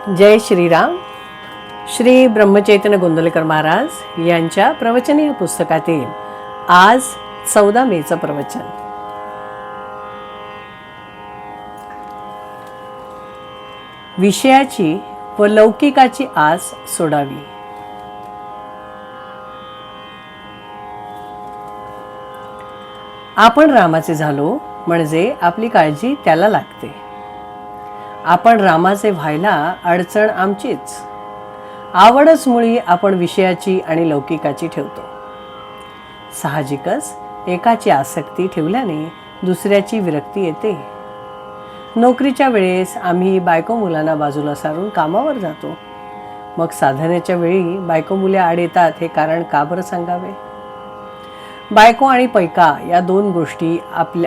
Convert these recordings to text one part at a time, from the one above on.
जय श्रीराम. श्री ब्रह्मचैतन्य गोंदवलेकर महाराज यांच्या प्रवचन या पुस्तकातील आज 14 मेचं प्रवचन. विषयाची व लौकिकाची आस सोडावी. आपण रामाचे झालो म्हणजे आपली काळजी त्याला लागते. आपण रामाचे व्हायला अडचण आमचीच. आवडच मुळी आपण विषयाची आणि लौकिकाची ठेवतो. साहजिकच एकाची आसक्ती ठेवल्याने दुसऱ्याची विरक्ती येते. नोकरीच्या वेळेस आम्ही बायको मुलांना बाजूला सारून कामावर जातो. मग साधनेच्या वेळी बायको मुले आड येतात, हे कारण का बरं सांगावे? बायको आणि पैका या दोन गोष्टी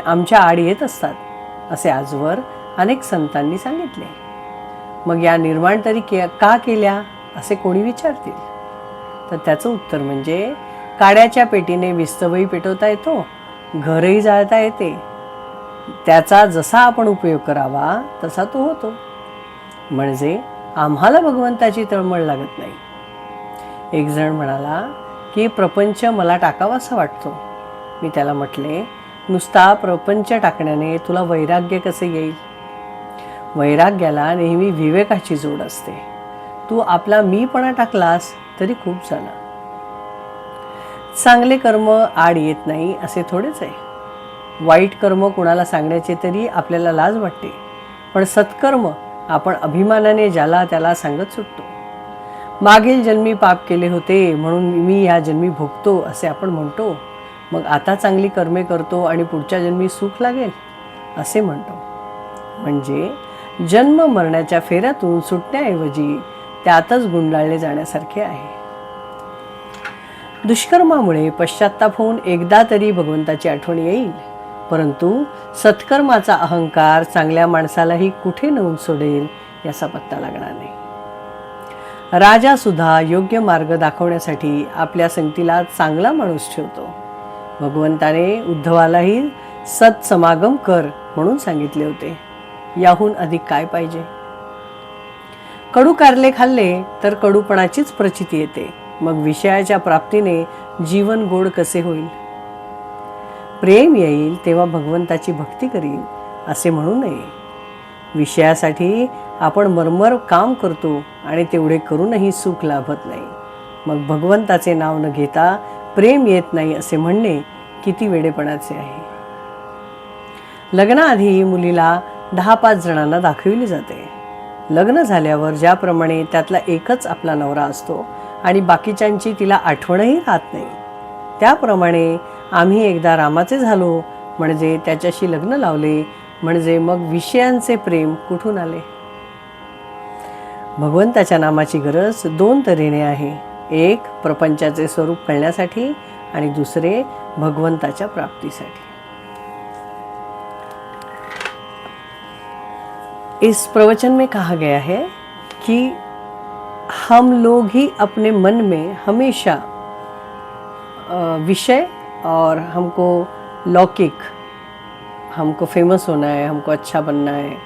आमच्या आड येत असतात असे आजवर अनेक संतांनी सांगितले. मग या निर्माण तरी का केल्या असे कोणी विचारतील तर त्याचं उत्तर म्हणजे काड्याच्या पेटीने विस्तवही पेटवता येतो, घरही जाळता येते. त्याचा जसा आपण उपयोग करावा तसा तो होतो. म्हणजे आम्हाला भगवंताची तळमळ लागत नाही. एक जण म्हणाला की प्रपंच मला टाकावासा वाटतो. मी त्याला म्हटले, नुसता प्रपंच टाकण्याने तुला वैराग्य कसे येईल? वैराग्याला नेहमी विवेकाची जोड असते. तू आपला मीपणा टाकलास तरी खूप झाला. चांगले कर्म आड येत नाही असे थोडेच आहे. वाईट कर्म कुणाला सांगण्याचे तरी आपल्याला लाज वाटते, पण सत्कर्म आपण अभिमानाने ज्याला त्याला सांगत सुटतो. मागील जन्मी पाप केले होते म्हणून मी या जन्मी भोगतो असे आपण म्हणतो. मग आता चांगली कर्मे करतो आणि पुढच्या जन्मी सुख लागेल असे म्हणतो. म्हणजे जन्म मरण्याच्या फेऱ्यातून सुटण्याऐवजी त्यातच गुंडाळले जाण्यासारखे आहे. दुष्कर्मामुळे पश्चात्ताप होऊन एकदा तरी भगवंताची आठवण येईल, परंतु सत्कर्माचा अहंकार चांगल्या माणसालाही कुठे नेऊन सोडेल याचा पत्ता लागणार नाही. राजा सुद्धा योग्य मार्ग दाखवण्यासाठी आपल्या संगतीला चांगला माणूस ठेवतो. भगवंताने उद्धवालाही सत्समागम कर म्हणून सांगितले होते. याहून अधिक काय पाहिजे? कडू कारले खाल्ले तर कडूपणाचीच प्रचिती येते. मग विषयाच्या प्राप्तीने जीवन गोड कसे होईल? प्रेम येईल तेव्हा भगवंताची भक्ती करील असे म्हणू नये. विषयासाठी आपण मरमर काम करतो आणि तेवढे करूनही सुख लाभत नाही. मग भगवंताचे नाव न घेता प्रेम येत नाही असे म्हणणे किती वेडेपणाचे आहे. लग्नाआधी मुलीला 10-5 जणांना दाखविली जाते. लग्न झाल्यावर ज्याप्रमाणे त्यातला एकच आपला नवरा असतो आणि बाकीच्यांची तिला आठवणही राहत नाही, त्याप्रमाणे आम्ही एकदा रामाचे झालो म्हणजे त्याच्याशी लग्न लावले म्हणजे मग विषयांचे प्रेम कुठून आले? भगवंताच्या नामाची गरज 2 तऱ्हेने आहे. एक प्रपंचाचे स्वरूप कळण्यासाठी आणि दुसरे भगवंताच्या प्राप्तीसाठी. इस प्रवचन में कहा गया है कि हम लोग ही अपने मन में हमेशा विषय और हमको लौकिक, हमको फेमस होना है, हमको अच्छा बनना है,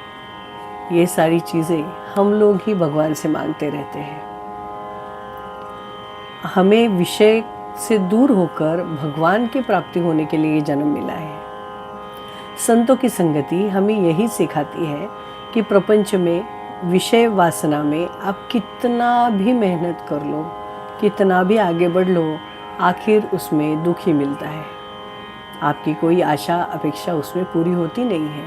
ये सारी चीज़ें हम लोग ही भगवान से मांगते रहते हैं. हमें विषय से दूर होकर भगवान की प्राप्ति होने के लिए जन्म मिला है. संतों की संगति हमें यही सिखाती है कि प्रपंच में विषय वासना में आप कितना भी मेहनत कर लो, कितना भी आगे बढ़ लो, आखिर उसमें दुख ही मिलता है. आपकी कोई आशा अपेक्षा उसमें पूरी होती नहीं है.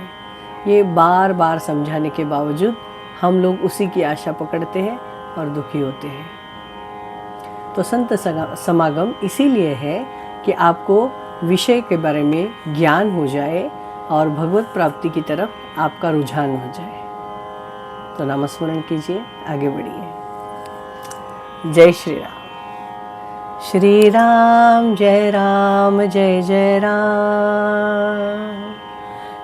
ये बार बार समझाने के बावजूद हम लोग उसी की आशा पकड़ते हैं और दुखी होते हैं. तो संत समागम इसीलिए है कि आपको विषय के बारे में ज्ञान हो जाए और भगवत प्राप्ति की तरफ आपका रुझान हो जाए. तो नामस्मरण कीजिए, आगे बढ़िए. जय श्री राम. श्री राम जय राम जय जय राम.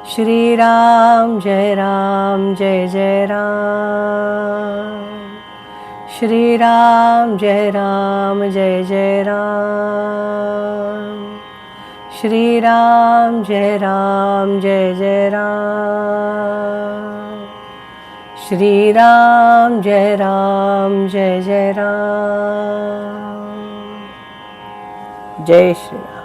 श्री राम जय राम जय जय राम. श्री राम जय राम जय जय राम. श्री राम जय राम जय जय राम. श्री राम जय जय राम, जय श्री राम।